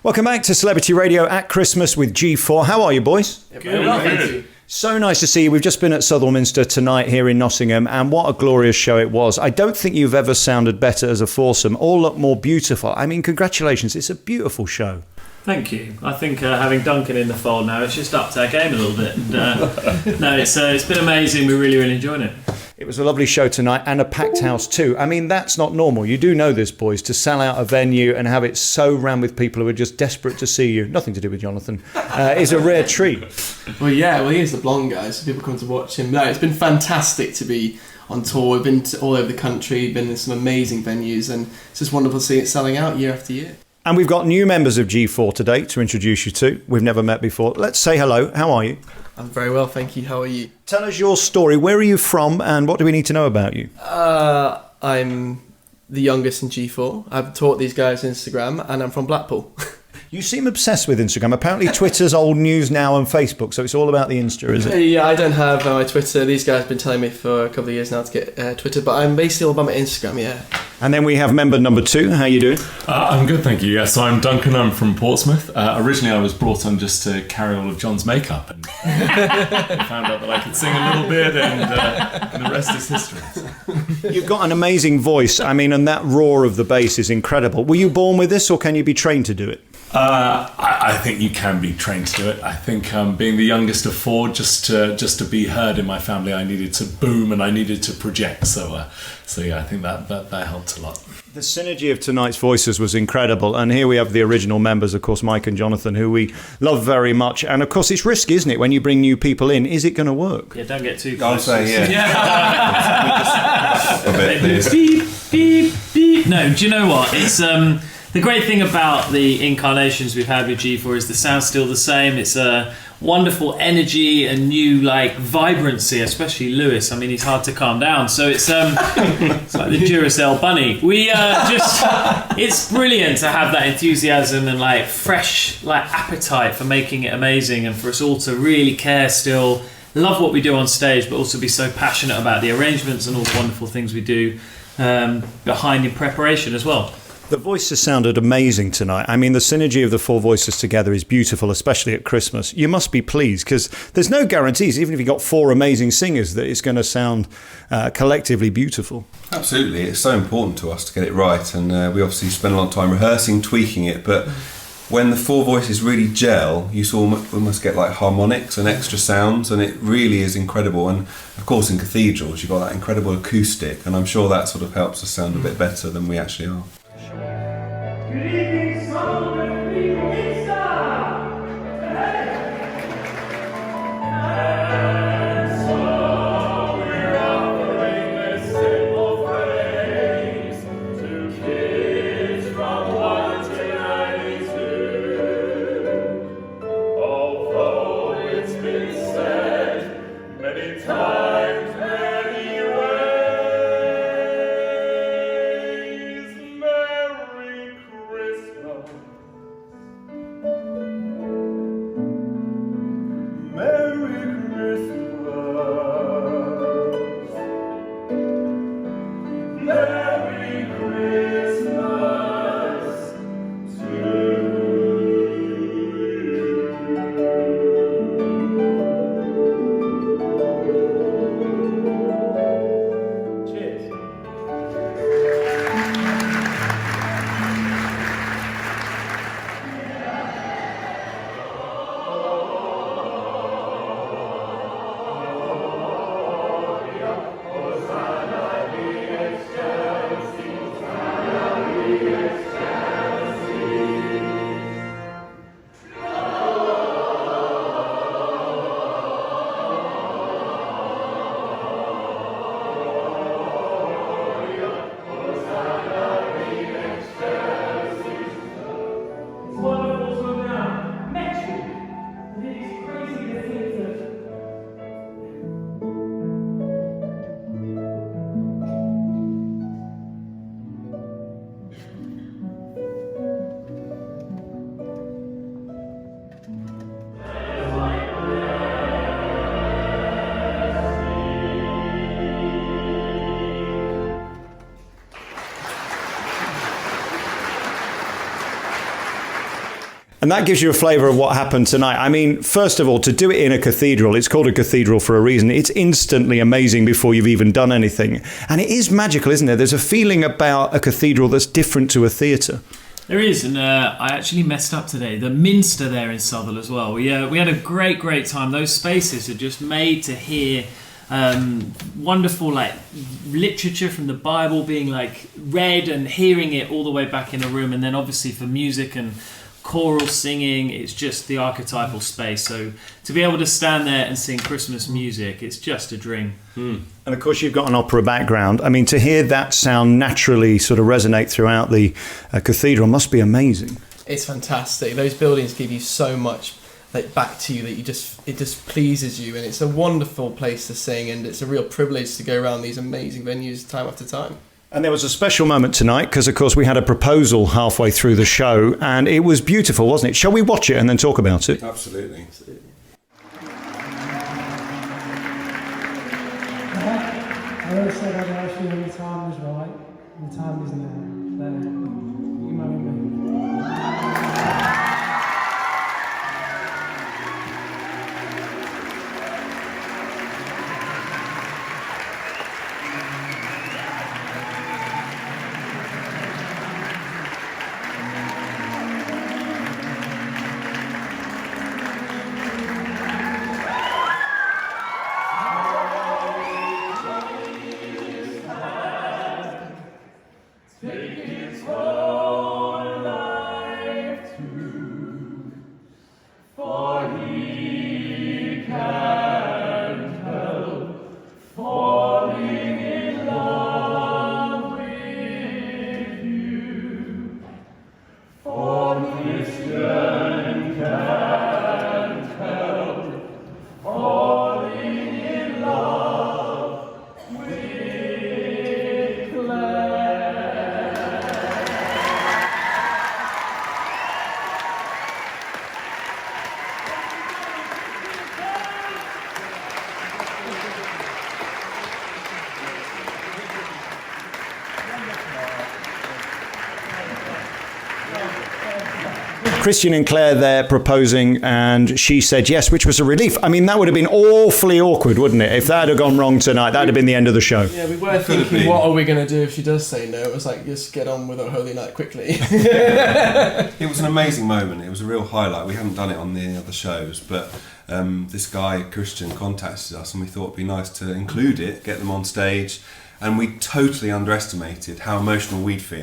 Welcome back to Celebrity Radio at Christmas with G4. How are you, boys? Good. Well, thank you. So nice to see you. We've just been at Southwellminster tonight here in Nottingham, and what a glorious show it was. I don't think you've ever sounded better as a foursome. All look more beautiful. I mean, congratulations. It's a beautiful show. Thank you. I think having Duncan in the fold now, it's just upped our game a little bit. And, no, it's been amazing. We really enjoyed it. It was a lovely show tonight and a packed house too. I mean, that's not normal. You do know this, boys, to sell out a venue and have it so rammed with people who are just desperate to see you. Nothing to do with Jonathan. Is a rare treat. Well, he is the blonde guy, so people come to watch him. No, it's been fantastic to be on tour. We've been all over the country, been in some amazing venues, and it's just wonderful to see it selling out year after year. And we've got new members of G4 today to introduce you to. We've never met before. Let's say hello. How are you? I'm very well, thank you. How are you? Tell us your story. Where are you from and what do we need to know about you? I'm the youngest in G4. I've taught these guys Instagram and I'm from Blackpool. You seem obsessed with Instagram. Apparently Twitter's old news now and Facebook, so it's all about the Insta, is it? Yeah, I don't have my Twitter. These guys have been telling me for a couple of years now to get Twitter, but I'm basically all about my Instagram, yeah. And then we have member number 2. How you doing? I'm good, thank you. Yes, I'm Duncan. I'm from Portsmouth. Originally, I was brought on just to carry all of John's makeup, and I found out that I could sing a little bit, and the rest is history. You've got an amazing voice. I mean, and that roar of the bass is incredible. Were you born with this, or can you be trained to do it? I think you can be trained to do it. I think being the youngest of 4, just to be heard in my family, I needed to boom and I needed to project. So yeah, I think that helped a lot. The synergy of tonight's voices was incredible, and here we have the original members, of course, Mike and Jonathan, who we love very much. And of course, it's risky, isn't it, when you bring new people in? Is it going to work? Yeah, don't get too close. I'd say, yeah. A bit, please. Beep, beep, beep. No, do you know what? It's the great thing about the incarnations we've had with G4 is the sound's still the same. It's a wonderful energy and new vibrancy, especially Lewis. I mean, he's hard to calm down. So it's it's like the Duracell bunny. It's brilliant to have that enthusiasm and fresh appetite for making it amazing, and for us all to really care still, love what we do on stage, but also be so passionate about the arrangements and all the wonderful things we do behind in preparation as well. The voices sounded amazing tonight. I mean, the synergy of the 4 voices together is beautiful, especially at Christmas. You must be pleased, because there's no guarantees, even if you've got 4 amazing singers, that it's going to sound collectively beautiful. Absolutely. It's so important to us to get it right, and we obviously spend a lot of time rehearsing, tweaking it, but when the 4 voices really gel, you almost get harmonics and extra sounds, and it really is incredible. And of course in Cathedrals you've got that incredible acoustic, and I'm sure that sort of helps us sound a bit better than we actually are. Greetings, sound and greetings, and so we're offering this simple phrase to kids from 1 to 92. Although it's been said many times, many ways, Merry Christmas And that gives you a flavour of what happened tonight. I mean, first of all, to do it in a cathedral, it's called a cathedral for a reason. It's instantly amazing before you've even done anything. And it is magical, isn't there? There's a feeling about a cathedral that's different to a theatre. There is, and I actually messed up today. The Minster there in Southall as well. We had a great time. Those spaces are just made to hear wonderful like literature from the Bible being like read and hearing it all the way back in a room, and then obviously for music and choral singing, it's just the archetypal space. So to be able to stand there and sing Christmas music, it's just a dream. And of course you've got an opera background. I mean, to hear that sound naturally sort of resonate throughout the cathedral must be amazing. It's fantastic. Those buildings give you so much like back to you that it just pleases you, and it's a wonderful place to sing, and it's a real privilege to go around these amazing venues time after time. And there was a special moment tonight because, of course, we had a proposal halfway through the show, and it was beautiful, wasn't it? Shall we watch it and then talk about it? Absolutely. I always said I'd ask you when the time was right, and the time is now. There. You marry me. Christian and Claire there proposing, and she said yes, which was a relief. I mean, that would have been awfully awkward, wouldn't it? If that had gone wrong tonight, that would have been the end of the show. Yeah, we were thinking, what are we going to do if she does say no? It was like, just get on with our holy night quickly. It was an amazing moment. It was a real highlight. We haven't done it on the other shows, but this guy, Christian, contacted us, and we thought it'd be nice to include it, get them on stage. And we totally underestimated how emotional we'd feel.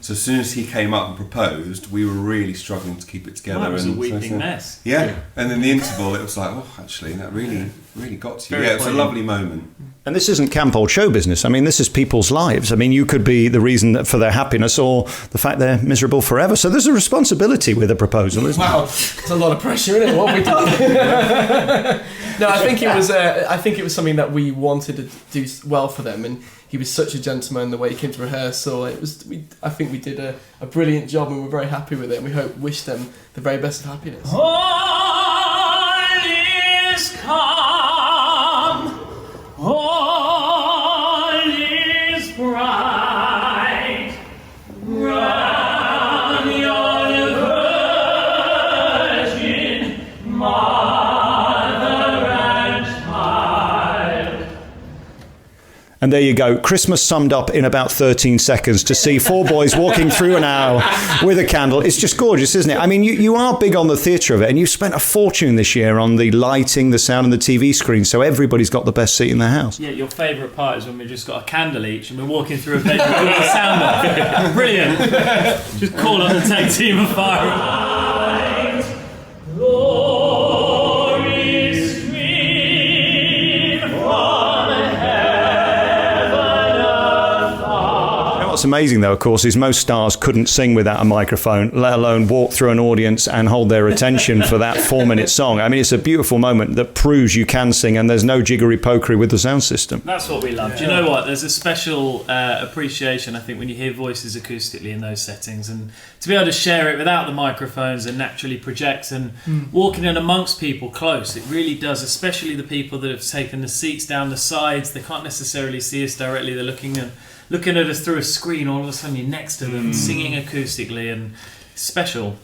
So as soon as he came up and proposed, we were really struggling to keep it together. It was a weeping mess. Yeah, and in the interval, it was like, oh, actually, that really got to you. Yeah, it was a lovely moment. And this isn't camp old show business. I mean, this is people's lives. I mean, you could be the reason for their happiness or the fact they're miserable forever. So there's a responsibility with a proposal, isn't there? Wow, there's a lot of pressure in it. What have we done? No, I think it was something that we wanted to do well for them, and he was such a gentleman. The way he came to rehearsal, I think we did a brilliant job, and we're very happy with it. And we wish them the very best of happiness. All is calm. All is bright. Run yon virgin mother and child. And there you go. Christmas summed up in about 13 seconds to see four boys walking through an aisle with a candle. It's just gorgeous, isn't it? I mean, you are big on the theatre of it, and you've spent a fortune this year on the lighting, the sound and the TV screen, so everybody's got the best seat in their house. Yeah, your favourite part is when we've just got a candle each and we're walking through a venue with all the sound off. Brilliant. Just call up the tech team and fire. What's amazing, though, of course, is most stars couldn't sing without a microphone, let alone walk through an audience and hold their attention for that 4-minute song. I mean, it's a beautiful moment that proves you can sing, and there's no jiggery-pokery with the sound system. That's what we love. Do you know what? There's a special appreciation, I think, when you hear voices acoustically in those settings, and to be able to share it without the microphones and naturally project and walking in amongst people close, it really does, especially the people that have taken the seats down the sides. They can't necessarily see us directly. They're looking at us through a screen. All of a sudden you're next to them singing acoustically, and special.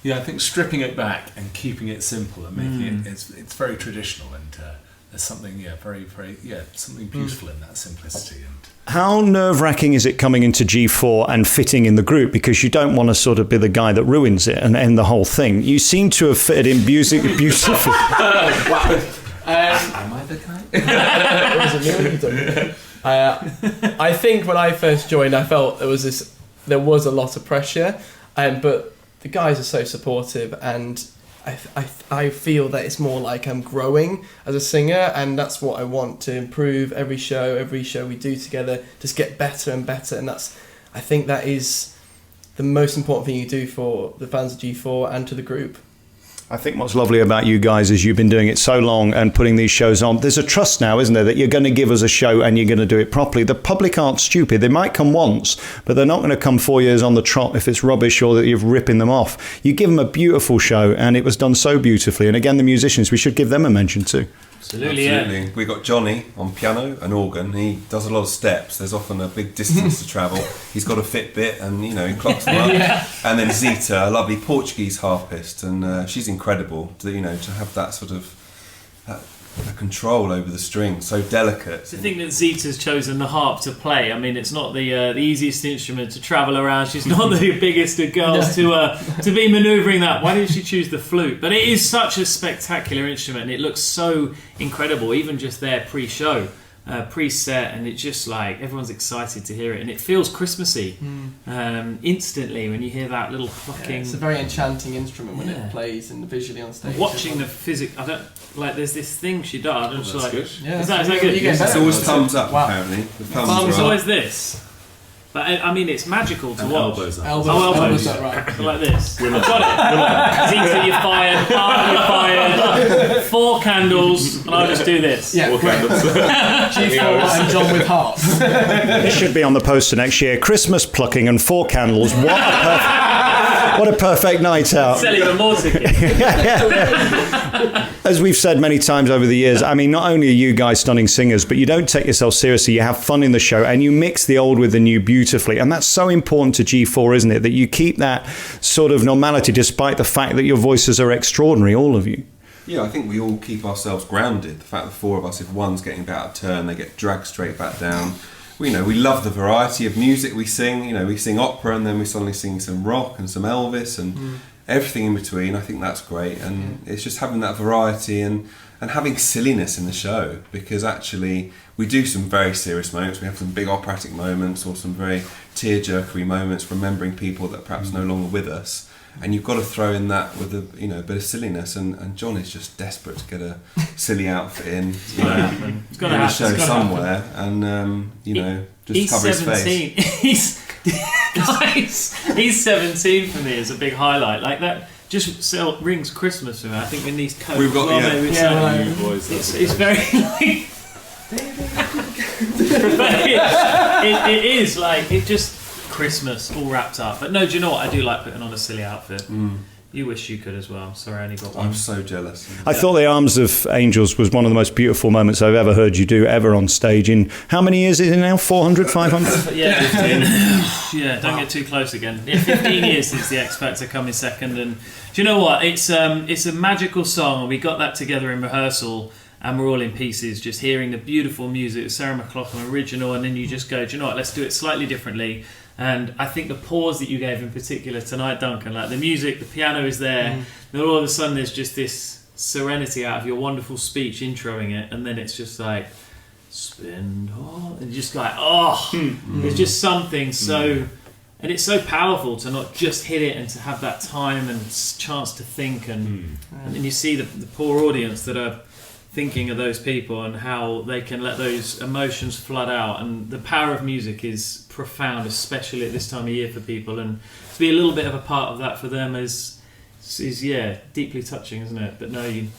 Yeah, I think stripping it back and keeping it simple and making it's very traditional, and there's something very something beautiful in that simplicity. And how nerve-wracking is it coming into G4 and fitting in the group, because you don't want to sort of be the guy that ruins it and end the whole thing? You seem to have fitted in beautifully. am I the guy? I think when I first joined, I felt there was a lot of pressure, but the guys are so supportive, and I feel that it's more like I'm growing as a singer, and that's what I want to improve every show we do together, just get better and better, and I think that is the most important thing you do for the fans of G4 and to the group. I think what's lovely about you guys is you've been doing it so long and putting these shows on. There's a trust now, isn't there, that you're going to give us a show and you're going to do it properly. The public aren't stupid. They might come once, but they're not going to come 4 years on the trot if it's rubbish or that you're ripping them off. You give them a beautiful show, and it was done so beautifully. And again, the musicians, we should give them a mention too. Absolutely. Yeah. We got Johnny on piano and organ. He does a lot of steps. There's often a big distance to travel. He's got a Fitbit, and he clocks them up. And then Zita, a lovely Portuguese harpist, and she's incredible. To have that sort of that control over the strings, so delicate. To think that Zita's chosen the harp to play. I mean, it's not the easiest instrument to travel around. She's not the biggest of girls to be manoeuvring that. Why didn't she choose the flute? But it is such a spectacular instrument, and it looks so incredible, even just there pre-show, preset, and it's just like everyone's excited to hear it, and it feels Christmassy instantly when you hear that little plucking. Yeah, it's a very enchanting instrument when it plays and visually on stage. Watching the physics, I don't like. There's this thing she does. I'm just like, yeah, is that good? It's always thumbs up. Apparently, the thumbs It's are always up. this. But I mean, it's magical to And watch. elbows up. Elbows up, right. Like this. I've got it. Zita, you're fired. Heart, you're fired. 4 candles, and I'll just do this. Yeah, G4 and John with harps. This should be on the poster next year. Christmas plucking and 4 candles. What a perfect night out. Sell even more tickets. As we've said many times over the years, I mean, not only are you guys stunning singers, but you don't take yourself seriously. You have fun in the show, and you mix the old with the new beautifully. And that's so important to G4, isn't it? That you keep that sort of normality despite the fact that your voices are extraordinary, all of you. Yeah, I think we all keep ourselves grounded. The fact that 4 of us, if one's getting a bit out of turn, they get dragged straight back down. We love the variety of music we sing. We sing opera, and then we suddenly sing some rock and some Elvis and everything in between. I think that's great, and it's just having that variety and having silliness in the show, because actually we do some very serious moments. We have some big operatic moments or some very tear-jerkery moments, remembering people that are perhaps no longer with us. And you've got to throw in that with a bit of silliness, and John is just desperate to get a silly outfit in, It's got to in a happen. show somewhere, and just cover his face. He's 17 for me is a big highlight. Like that just rings Christmas for me. I think in these coats. We've got You boys. It's very like. it is like it just. Christmas all wrapped up, but no, do you know what? I do like putting on a silly outfit. You wish you could as well. Sorry, I only got one. I'm so jealous. I thought The Arms of Angels was one of the most beautiful moments I've ever heard you do ever on stage. In how many years is it now? 400, 500? Yeah, 15. Yeah, don't get too close again. Yeah, 15 years since the X Factor coming second, and do you know what? It's a magical song. We got that together in rehearsal, and we're all in pieces, just hearing the beautiful music, Sarah McLachlan original, and then you just go, do you know what? Let's do it slightly differently. And I think the pause that you gave in particular tonight, Duncan, like the music, the piano is there, then all of a sudden there's just this serenity out of your wonderful speech introing it, and then it's just like, spend all, and just like, there's just something so, and it's so powerful to not just hit it and to have that time and chance to think, and then you see the poor audience that are thinking of those people and how they can let those emotions flood out, and the power of music is profound, especially at this time of year for people, and to be a little bit of a part of that for them is deeply touching, isn't it? But no, you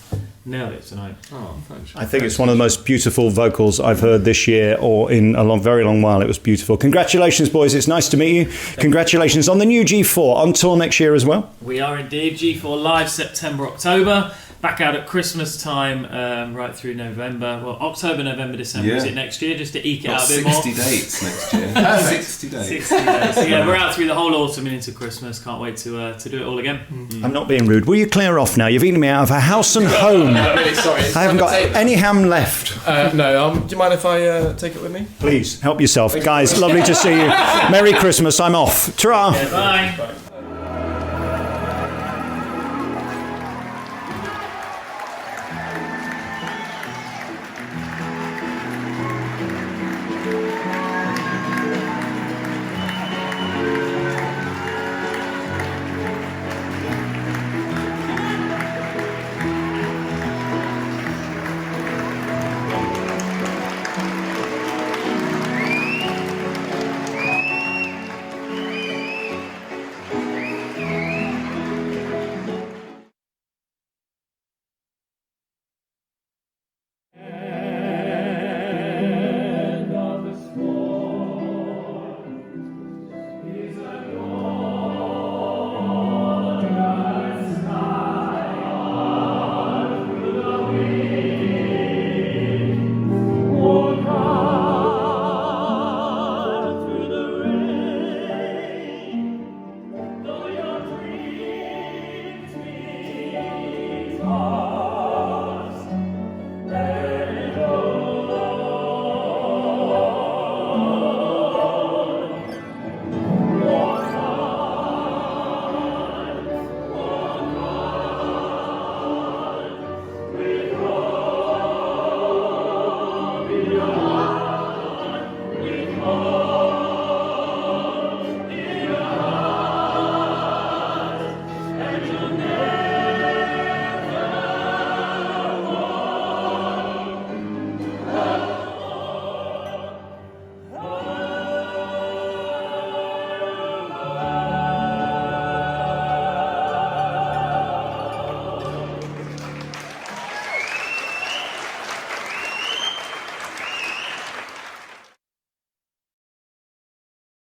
nailed it tonight. Oh, thanks. I think it's one of the most beautiful vocals I've heard this year or in a very long while. It was beautiful. Congratulations, boys. It's nice to meet you. Congratulations on the new G4 on tour next year as well. We are indeed. G4 live September, October. back out at Christmas time, right through November. Well, October, November, December. Is it next year? Just to eke it Got out a bit more. 60 dates next year. 60 dates. 60 days. So yeah, we're out through the whole autumn and into Christmas. Can't wait to do it all again. I'm not being rude. Will you clear off now? You've eaten me out of a house and home. I'm really sorry. I haven't got any ham left. No, do you mind if I take it with me? Please, help yourself. Guys, lovely to see you. Merry Christmas. I'm off. Ta-ra. Bye.